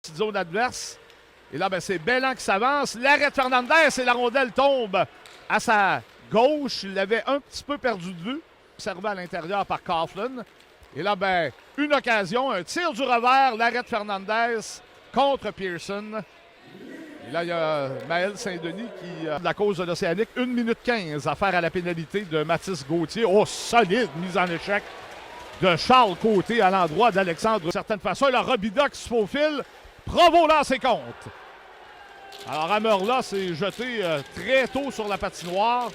petite zone adverse. Et là, ben, c'est Bellan qui s'avance. L'arrêt de Fernandez et la rondelle tombe à sa gauche. Il l'avait un petit peu perdu de vue. Servi à l'intérieur par Coughlin. Et là, ben, une occasion, un tir du revers, l'arrêt de Fernandez contre Pearson. Et là, il y a Maël Saint-Denis qui, de la cause de l'Océanique, 1 minute 15 à faire à la pénalité de Mathis Gauthier. Oh, solide mise en échec de Charles Côté à l'endroit d'Alexandre. De certaine façon, la Robida qui se faufile. Provo lance ses comptes. Alors, Hammerla s'est jeté très tôt sur la patinoire.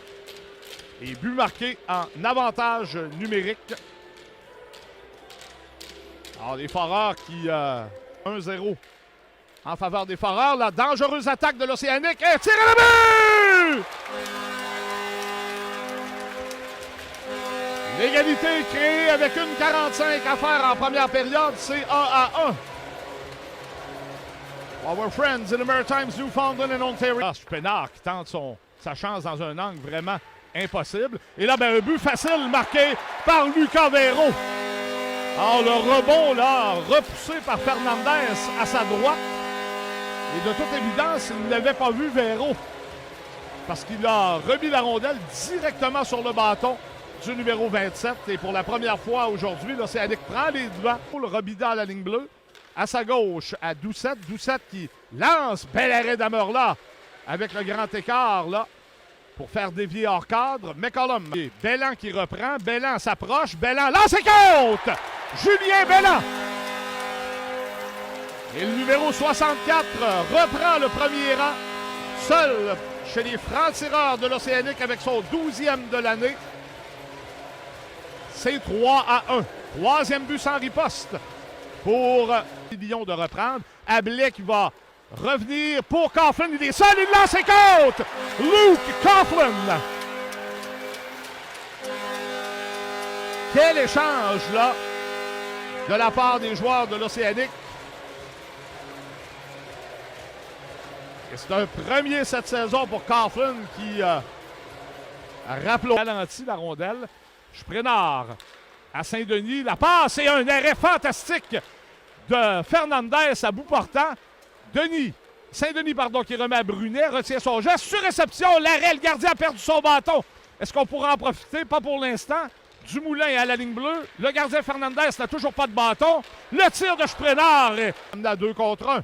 Et but marqué en avantage numérique. Alors, les Foreurs qui 1-0 en faveur des Foreurs. La dangereuse attaque de l'Océanique. Et tir à la but! L'égalité créée avec 1:45 à faire en première période. C'est 1-1. Our friends in the Maritimes, Newfoundland and Ontario. Spénard qui tente sa chance dans un angle vraiment impossible. Et là, ben, un but facile marqué par Lucas Véro. Alors, le rebond, là, repoussé par Fernandez à sa droite. Et de toute évidence, il n'avait pas vu Véro. Parce qu'il a remis la rondelle directement sur le bâton du numéro 27. Et pour la première fois aujourd'hui, l'Océanique prend les devants. Le Robida à la ligne bleue. À sa gauche, à Doucette. Doucette qui lance. Bel arrêt d'Hammerla avec le grand écart, là, pour faire dévier hors cadre. McCollum. Et Bellan qui reprend. Bellan s'approche. Bellan lance et compte! Julien Bellan. Et le numéro 64 reprend le premier rang. Seul chez les francs-tireurs de l'Océanique avec son 12e de l'année. C'est 3-1. Troisième but sans riposte pour Lyon de reprendre. Ablais qui va revenir pour Coughlin. Il est seul, il lance et compte! Luke Coughlin. Quel échange, là, de la part des joueurs de l'Océanique. Et c'est un premier cette saison pour Coughlin qui rappelons ralenti la rondelle. Sprenard à Saint-Denis. La passe et un arrêt fantastique de Fernandez à bout portant. Saint-Denis, qui remet à Brunet, retient son geste. Sur réception, l'arrêt, le gardien a perdu son bâton. Est-ce qu'on pourra en profiter? Pas pour l'instant. Dumoulin à la ligne bleue. Le gardien Fernandez n'a toujours pas de bâton. Le tir de Sprenard est à 2 contre 1.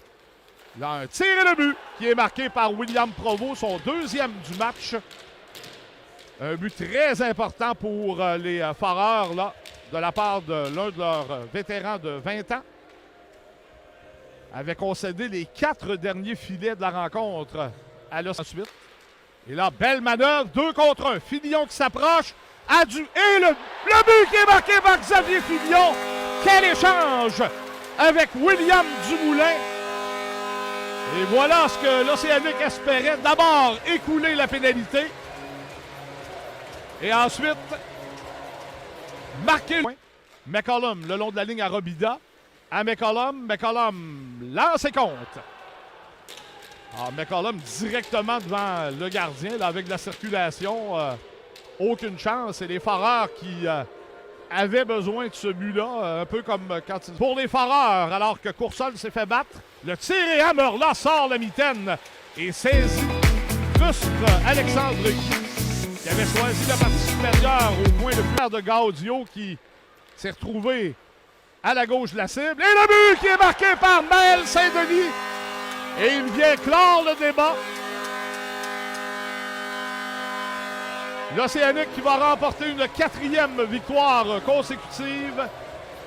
Il a un tir et le but qui est marqué par William Provo, son deuxième du match. Un but très important pour les Foreurs, là, de la part de l'un de leurs vétérans de 20 ans. Avait concédé les 4 derniers filets de la rencontre à l'ensuite. Et là, belle manœuvre, 2 contre 1. Fillon qui s'approche. Et le but qui est marqué par Xavier Fillon. Quel échange avec William Dumoulin. Et voilà ce que l'Océanique espérait. D'abord, écouler la pénalité. Et ensuite, marquer McCollum le long de la ligne à Robida. À McCollum lance et compte. Alors, McCollum directement devant le gardien là, avec de la circulation. Aucune chance. Et les Foreurs qui avaient besoin de ce but-là, un peu comme quand ils... Pour les Foreurs, alors que Coursol s'est fait battre, le tir et Hammerla sort la mitaine et saisit frustre Alexandre qui avait choisi la partie supérieure au point de fer de Gaudio qui s'est retrouvé à la gauche de la cible. Et le but qui est marqué par Maël Saint-Denis. Et il vient clore le débat. L'Océanique qui va remporter une 4e victoire consécutive.